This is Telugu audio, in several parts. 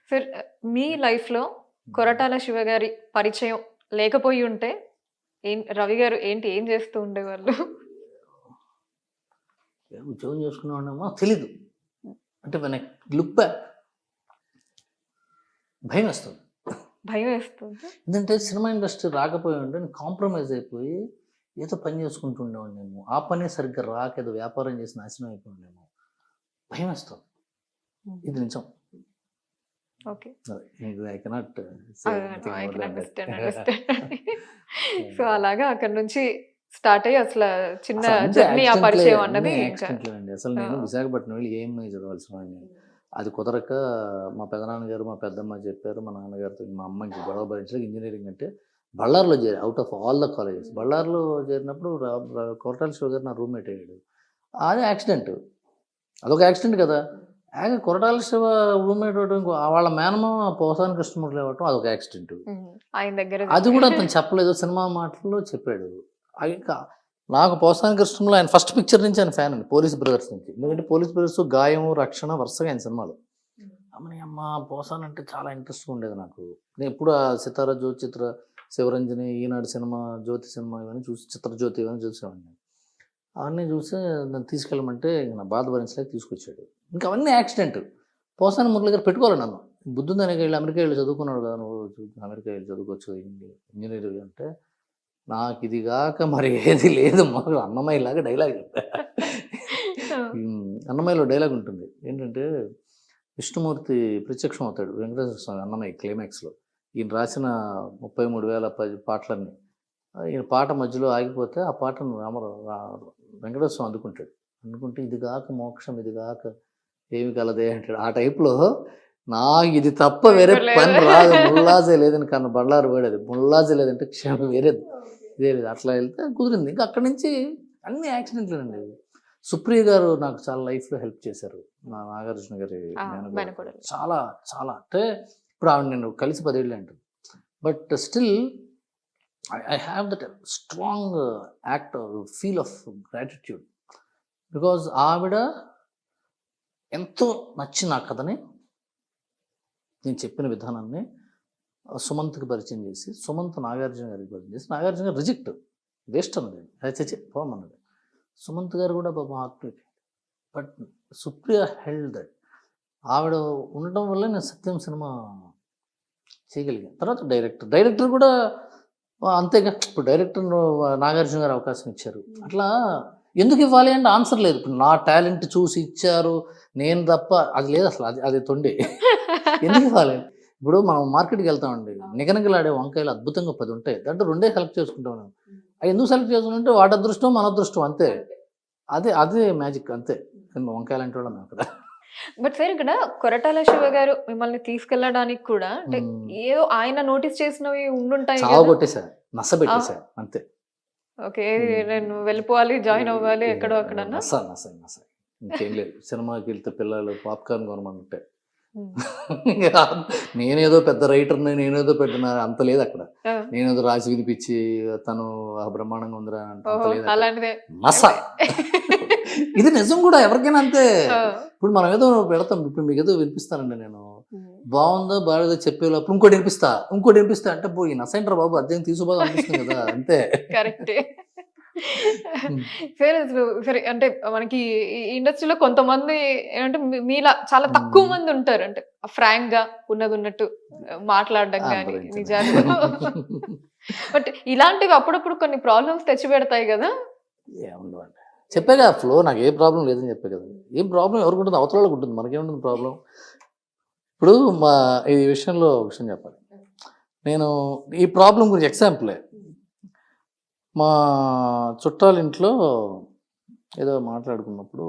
సార్ మీ లైఫ్‌లో కొరటాల శివ గారి పరిచయం లేకపోయి ఉంటే రవి గారు ఏం చేస్తూ ఉండేవాళ్ళు? ఉద్యోగం చేసుకునేవాడినేమో తెలీదు. అంటే వెన్ ఐ లుక్ బ్యాక్ భయం వేస్తుంది. భయం వేస్తుందా? ఎందుకంటే సినిమా ఇండస్ట్రీ రాకపోయి ఉంటే నేను కాంప్రమైజ్ అయిపోయి ఏదో పని చేసుకుంటూ ఉండేవాడినేమో. ఆ పని సరిగ్గా రాక ఏదో వ్యాపారం చేసి నాశనం అయిపోయిందేమో. భయం వేస్తుంది. ఇది నిజం. Okay. I cannot I can understand. So, అలాగా అక్కడి నుంచి స్టార్ట్ అయ్యి అసల చిన్న జర్నీ ఆ పరిచయం అన్నది ఇంకా యాక్సిడెంట్లేనండి. అసలు నేను విశాఖపట్నం వెళ్ళి ఏఎంఐ చదవాల్సిన వాడిని. అది కుదరక మా పెదనాన్నగారు, మా పెద్దమ్మ చెప్పారు. మా నాన్నగారితో మా అమ్మకి గొడవ భరించలేక ఇంజినీరింగ్ అంటే బళ్ళారిలో చేరి out of all the colleges బళ్ళారిలో చేరినప్పుడు కొరటాల శివ గారు నా రూమ్మేట్ అయ్యాడు. అది యాక్సిడెంట్. అదొక యాక్సిడెంట్ కదా! కొరటాల శివ రూమ్మేట్ అవ్వడం, వాళ్ళ మేనమామ పోసాని కృష్ణమూర్తి అవ్వటం అదొక యాక్సిడెంట్. ఆయన దగ్గర అది కూడా అతను చెప్పలేదు, సినిమా మాటల్లో చెప్పాడు. ఇంకా నాకు పోసాని కృష్ణంలో ఆయన ఫస్ట్ పిక్చర్ నుంచి ఆయన ఫ్యాన్ అండి, పోలీస్ బ్రదర్స్ నుంచి. ఎందుకంటే పోలీస్ బ్రదర్స్, గాయము, రక్షణ వరుసగా ఆయన సినిమాలు. అమ్మ పోసాన్ అంటే చాలా ఇంట్రెస్ట్గా ఉండేది నాకు. నేను ఎప్పుడు ఆ సితార, జ్యోతిచిత్ర, శివరంజని, ఈనాడు సినిమా, జ్యోతి సినిమా ఇవన్నీ చూసి, చిత్రజ్యోతి ఇవన్నీ చూసేవాడిని. అవన్నీ చూసి నన్ను తీసుకెళ్ళమంటే నా బాధ భరించలేక తీసుకొచ్చాడు. ఇంకా అవన్నీ యాక్సిడెంట్. పోసాని మురళి గారు పెట్టుకోవాలి నన్ను. బుద్ధుందని వెళ్ళి అమెరికా వెళ్ళి చదువుకున్నాడు కదా, నువ్వు అమెరికా వెళ్ళి చదువుకోవచ్చు ఇంజనీర్ అంటే, నాకు ఇది కాక మరి ఏది లేదు. మాకు అన్నమయ్యలాగా డైలాగ్ చెప్పా. అన్నమయ్యలో డైలాగ్ ఉంటుంది ఏంటంటే, విష్ణుమూర్తి ప్రత్యక్షం అవుతాడు వెంకటేశ్వర స్వామి అన్నమయ్య క్లైమాక్స్లో. ఈయన రాసిన 33,000 పాటలన్నీ, ఈయన పాట మధ్యలో ఆగిపోతే ఆ పాటను వెంకటేశ్వర స్వామి అందుకుంటే ఇది కాక మోక్షం, ఇది కాక ఏమి కలదే అంటాడు. ఆ టైప్లో నాకు ఇది తప్ప వేరే పని రాదు, ముల్లాజే లేదని కన్నా బళ్ళారు వేడేది, ముల్లాజే లేదంటే క్షేమం వేరేది ఇదే లేదు. అట్లా వెళ్తే కుదిరింది. ఇంకా అక్కడి నుంచి అన్ని యాక్సిడెంట్లేనండి. సుప్రియ గారు నాకు చాలా లైఫ్లో హెల్ప్ చేశారు. నా నాగార్జున గారి చాలా చాలా అంటే ఇప్పుడు ఆవిడ నేను కలిసి 10 ఏళ్ళు అంటారు. But still I have that strong act feel of gratitude. Because ఆవిడ ఎంతో నచ్చిన ఆ కథని, నేను చెప్పిన విధానాన్ని సుమంత్కి పరిచయం చేసి, సుమంత్ నాగార్జున గారికి పరిచయం చేసి, నాగార్జున గారు రిజెక్ట్, వేస్ట్ అన్నది, చచ్చే పోమన్నది. సుమంత్ గారు కూడా పాపం heart. But Supriya held that. ఆవిడ ఉండటం వల్ల నేను సత్యం సినిమా చేయగలిగాను. తర్వాత డైరెక్టర్ కూడా అంతేగా. ఇప్పుడు డైరెక్టర్ నాగార్జున గారు అవకాశం ఇచ్చారు. అట్లా ఎందుకు ఇవ్వాలి అంటే ఆన్సర్ లేదు. ఇప్పుడు నా టాలెంట్ చూసి ఇచ్చారు, నేను తప్ప అది లేదు అసలు. అది తొండి. ఎందుకు ఇవ్వాలి? ఇప్పుడు మనం మార్కెట్కి వెళ్తామండి, నిగనగలాడే వంకాయలు అద్భుతంగా 10 ఉంటాయి, దాంట్లో 2 సెలెక్ట్ చేసుకుంటాం. అవి ఎందుకు సెలెక్ట్ చేసుకుంటే వాటి అదృష్టం మన అదృష్టం అంతే. అదే మ్యాజిక్ అంతే. వంకాయలు అంటే వాళ్ళం అక్కడ. బట్ సార్ ఇక్కడ కొరటాల శివ గారు మిమ్మల్ని తీసుకెళ్ళడానికి కూడా అంటే ఏదో ఆయన నోటీస్ చేసినవి ఉండుంటాయి, చావగొట్టేసా, నసబెట్టేసా అంతే. ఓకే, నేను వెళ్ళిపోవాలి, జాయిన్ అవ్వాలి ఎక్కడో అక్కడ ఇంకేం లేదు. సినిమాకి వెళ్తే పిల్లలు పాప్కార్న్ కొనమంటే నేనేదో పెద్ద రైటర్ని, నేనేదో పెద్ద అంత లేదు అక్కడ. నేనేదో రాసి వినిపించి తను బ్రహ్మాండంగా ఉందిరా అంటే మసా. ఇది నిజం కూడా, ఎవరికైనా అంతే. ఇప్పుడు మనం ఏదో పెడతాం, ఇప్పుడు మీకు ఏదో వినిపిస్తానండి, నేను బాగుందో బాగాలేదో చెప్పేలోపు ఇంకోటి వినిపిస్తా అంటే పోయి నసైంట్రా బాబు అర్థం తీసుకోబోదు అనిపిస్తుంది కదా, అంతే. కరెక్టే. సరే అంటే మనకి ఇండస్ట్రీలో కొంతమంది ఏంటంటే మీలా చాలా తక్కువ మంది ఉంటారు, అంటే ఫ్రాంక్ గా ఉన్నట్టు మాట్లాడడం కానీ నిజాలు. బట్ ఇలాంటివి అప్పుడప్పుడు కొన్ని ప్రాబ్లమ్స్ తెచ్చి పెడతాయి కదా. ఏముండవండి, చెప్పాగా ఫ్లో, నాకు ఏ ప్రాబ్లం లేదని చెప్పే కదా. ఏం ప్రాబ్లం ఎవరికి ఉంటుంది? అవతల వాళ్ళకి ఉంటుంది, మనకేముంటుంది ప్రాబ్లం. ఇప్పుడు ఈ విషయంలో ఒక విషయం చెప్పాలి. నేను ఈ ప్రాబ్లం గురించి ఎగ్జాంపులే, మా చుట్టాల ఇంట్లో ఏదో మాట్లాడుకున్నప్పుడు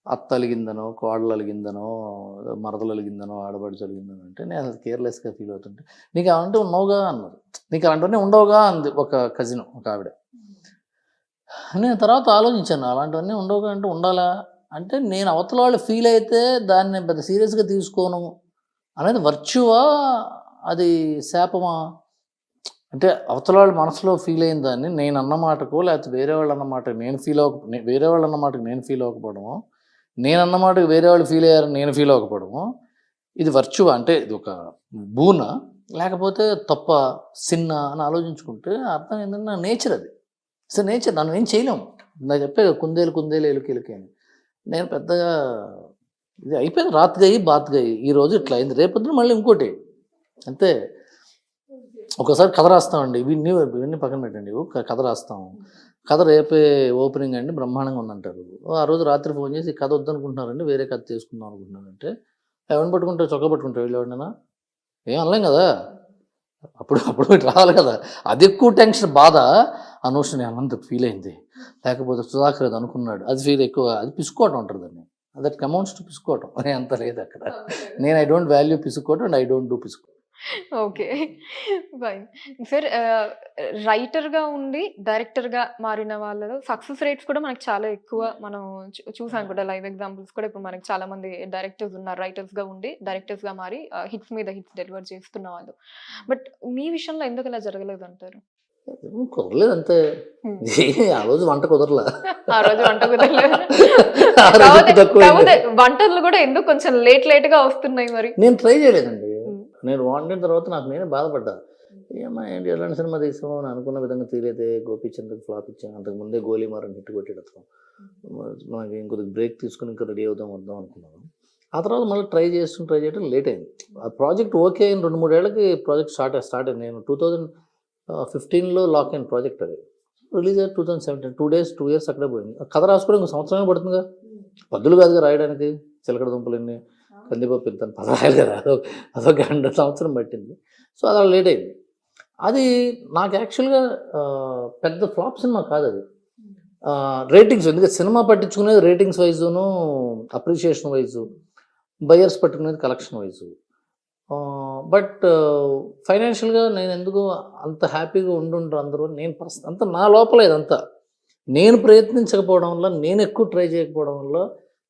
అత్త అలిగిందనో, కోడలు అలిగిందనో, మరదలు అలిగిందనో, ఆడబడి జరిగిందనో అంటే నేను అది కేర్లెస్గా ఫీల్ అవుతుంటే, నీకు అలాంటివి ఉన్నావుగా అన్నారు. నీకు అలాంటివన్నీ ఉండవుగా అంది ఒక కజిన్, ఒక ఆవిడ. నేను తర్వాత ఆలోచించాను, అలాంటివన్నీ ఉండవుగా అంటే ఉండాలా అంటే, నేను అవతల వాళ్ళు ఫీల్ అయితే దాన్ని పెద్ద సీరియస్గా తీసుకోను అనేది వర్చ్యువా, అది శాపమా అంటే, అవతల వాళ్ళ మనసులో ఫీల్ అయిన దాన్ని నేను అన్నమాటకో, లేకపోతే వేరే వాళ్ళు అన్నమాట వేరే వాళ్ళు అన్నమాటకు నేను ఫీల్ అవ్వకపోవడము, నేను అన్నమాటకు వేరే వాళ్ళు ఫీల్ అయ్యారని నేను ఫీల్ అవ్వకపోవడము, ఇది వర్చువా అంటే ఇది ఒక బూన లేకపోతే తప్ప సిన్న అని ఆలోచించుకుంటే అర్థం ఏంటంటే నా నేచర్ అది. సో నేచర్ నన్ను ఏం చేయలేము. నాకు చెప్పే కుందేలు ఎలుకి అని. నేను పెద్దగా ఇది అయిపోయింది, రాత్గయి బాత్గయి, ఈరోజు ఇట్లా అయింది, రేపొద్దున మళ్ళీ ఇంకోటి అంతే. ఒకసారి కథ రాస్తామండి, ఇవన్నీ పక్కన పెట్టండి, కథ రాస్తాము, కథ రేపే ఓపెనింగ్ అండి బ్రహ్మాండంగా ఉందంటారు. ఆ రోజు రాత్రి ఫోన్ చేసి కథ వద్దనుకుంటున్నారండి, వేరే కథ తీసుకుందాం అనుకుంటున్నారంటే ఎవరిని పట్టుకుంటావు, చొక్కా పట్టుకుంటావు వెళ్ళేవాడినా, ఏం అనలేం కదా, అప్పుడు రావాలి కదా. అది ఎక్కువ టెన్షన్ బాధ. అనవసరం అనంత ఫీల్ అయింది, లేకపోతే సుధాకర్ అది అనుకున్నాడు, అది ఫీల్ ఎక్కువ, అది పిసుకోవటం ఉంటుంది దాన్ని, దట్ అమౌంట్స్ టు పిసుకోవటం అంత లేదు అక్కడ. నేను ఐ డోంట్ వాల్యూ పిసుకోవటం అండ్ ఐ డోంట్ డూ పిసుకోవటం. Okay, fine sir. రైటర్గా ఉండి డైరెక్టర్గా మారిన వాళ్ళలో సక్సెస్ రేట్స్ కూడా మనకి చాలా ఎక్కువ. మనం చూసాం కూడా లైవ్ ఎగ్జాంపుల్స్ కూడా. ఇప్పుడు మనకి చాలా మంది డైరెక్టర్స్ ఉన్నారు, రైటర్స్గా ఉండి డైరెక్టర్స్గా మారి హిట్స్ మీద హిట్స్ డెలివర్ చేస్తున్న వాళ్ళు. బట్ మీ విషయంలో ఎందుకు ఇలా జరగలేదు అంటారు? కుదరలేదు అంతే. ఆ రోజు వంట కుదరలా, ఆ రోజు వంట కుదరలేదు. ఆ రోజు తక్కువ. వంటలు కూడా ఎందుకు కొంచెం లేట్ గా వస్తున్నాయి మరి? నేను ట్రై చేయలేదండి. నేను వండిన తర్వాత నాకు నేనే బాధపడ్డా, ఏమా ఏంటి ఎలాంటి సినిమా తీసామో అని అనుకున్న విధంగా తీరేదే. గోపీచంద్కి ఫ్లాప్ ఇచ్చాను, అంతకుముందే గోలీమారని హిట్ కొట్టేటప్పుడు మనకి ఇంకొద్దిగా బ్రేక్ తీసుకుని ఇంకా రెడీ వద్దాం అనుకున్నాను. ఆ తర్వాత మళ్ళీ ట్రై చేయడం లేట్ అయింది. ఆ ప్రాజెక్ట్ ఓకే అయిన 2-3 ఏళ్ళకి ప్రాజెక్ట్ స్టార్ట్ అయింది. నేను 2015లో లాక్ అయిన ప్రాజెక్ట్ అది. రిలీజ్ అయ్యి 2017, 2 years అక్కడే పోయింది. కథ రాసుకోవడం ఇంకో సంవత్సరమే పడుతుందిగా, పద్దులు కాదుగా రాయడానికి. చిలకడ దుంపలన్నీ కందిపప్పు ఇంత రాయాలి కదా, అదొక 2 సంవత్సరం పట్టింది. సో అలా లేట్ అయింది. అది నాకు యాక్చువల్గా పెద్ద ఫ్లాప్ సినిమా కాదు అది. రేటింగ్స్, ఎందుకంటే సినిమా పట్టించుకునేది రేటింగ్స్ వైజును అప్రిషియేషన్ వైజు, బయర్స్ పట్టుకునేది కలెక్షన్ వైజు. బట్ ఫైనాన్షియల్గా నేను ఎందుకు అంత హ్యాపీగా ఉండుంటారు అందరూ, నేను అంత నా లోపల ఇదంతా నేను ప్రయత్నించకపోవడం వల్ల, నేను ఎక్కువ ట్రై చేయకపోవడం వల్ల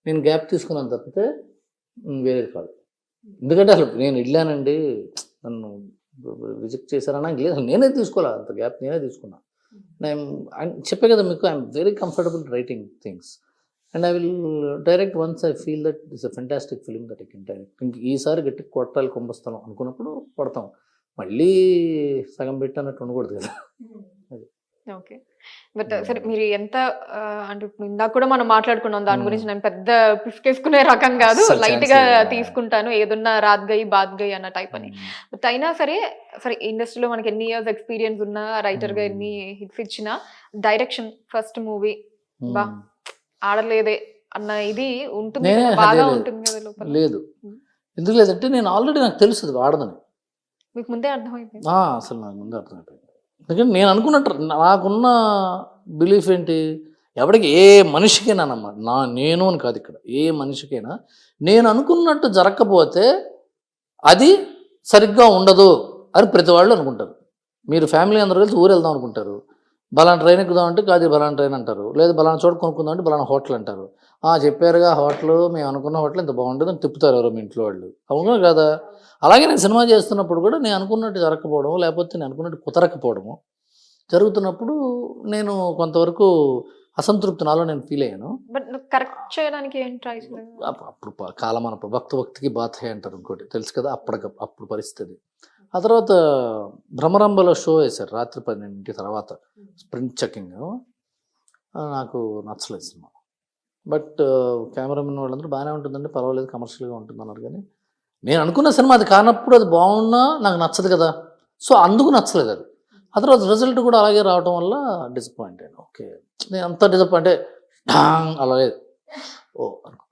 నేను గ్యాప్ తీసుకున్నాను తప్పితే వేరేది కాదు. ఎందుకంటే అసలు నేను వెళ్ళానండి, నన్ను రిజెక్ట్ చేశారన్నా లేదు, అసలు నేనే తీసుకోవాలి అంత గ్యాప్, నేనే తీసుకున్నా. నేను చెప్పే కదా మీకు, I'm very comfortable writing things and I will direct once I feel that it's a fantastic film that I can direct. ఇంక ఈసారి గట్టి కొట్టాలి కుంభస్థలం అనుకున్నప్పుడు కొడతాం, మళ్ళీ సగం పెట్టి అన్నట్టు ఉండకూడదు కదా. ఓకే, బట్ సరే మీరు ఎంత అంటే ఇందాక కూడా మనం మాట్లాడుకున్నాం దాని గురించి. నేను పెద్ద పిసికేసుకునే రకం కాదు, లైట్ గా తీసుకుంటాను, ఏదన్నా రాద్గయి బాద్గయి అన్న టైప్ అని. బట్ అయినా సరే ఇండస్ట్రీలో మనకి ఎన్ని ఇయర్స్ ఎక్స్పీరియన్స్ ఉన్నా, రైటర్ గా ఎన్ని హిట్స్ ఇచ్చినా, డైరెక్షన్ ఫస్ట్ మూవీ బా ఆడలేదే అన్న ఇది ఉంటుంది, బాగా ఉంటుంది కదా లోపల. లేదు, ఎందుకు లేదంటే నేను ఆల్రెడీ నాకు తెలుసు ఆడదని, మీకు ముందే అర్థమైపోయింది. అసలు నాకు ముందే అర్థమైపోయింది. ఎందుకంటే నేను అనుకున్నట్టు, నాకున్న బిలీఫ్ ఏంటి, ఎవరికి ఏ మనిషికైనా నేను అని కాదు ఇక్కడ, ఏ మనిషికైనా నేను అనుకున్నట్టు జరగకపోతే అది సరిగ్గా ఉండదు అని ప్రతి వాళ్ళు అనుకుంటారు. మీరు ఫ్యామిలీ అందరూ కలిసి ఊరు వెళ్దాం అనుకుంటారు, బలానా ట్రైన్ ఎక్కుదాం అంటే కాదు బలానా ట్రైన్ అంటారు, లేదా బలానా చోట కొనుక్కుందాం అంటే బలానా హోటల్ అంటారు. చెప్పారుగా హోటల్, మేము అనుకున్న హోటల్ ఇంత బాగుంటుంది అని తిప్పుతారు ఎవరో మీ ఇంట్లో వాళ్ళు, అవునా కదా. అలాగే నేను సినిమా చేస్తున్నప్పుడు కూడా నేను అనుకున్నట్టు జరగకపోవడం, లేకపోతే నేను అనుకున్నట్టు కుదరకపోవడము జరుగుతున్నప్పుడు నేను కొంతవరకు అసంతృప్తి నాలో నేను ఫీల్ అయ్యాను. బట్ కరెక్ట్ చేయడానికి ఏం ట్రై చేయలేదు. అప్పుడు కాలమాన భక్తికి బాధ అంటారు ఇంకోటి తెలుసు కదా, అప్పుడు పరిస్థితి. ఆ తర్వాత భ్రమరంభలో షో వేశారు రాత్రి 12 తర్వాత, స్ప్రింట్ చెకింగ్, నాకు నచ్చలేదు సినిమా. బట్ కెమెరామెన్ వాళ్ళందరూ బాగానే ఉంటుందండి, పర్వాలేదు, కమర్షియల్గా ఉంటుంది అన్నారు. కానీ నేను అనుకున్న సినిమా అది కానప్పుడు అది బాగున్నా నాకు నచ్చదు కదా, సో అందుకు నచ్చలేదు అది. ఆ తర్వాత రిజల్ట్ కూడా అలాగే రావడం వల్ల డిసప్పాయింట్ అయ్యాను. ఓకే, నేను అంత డిసప్పాయింట్ అలా లేదు. ఓ అనుకో.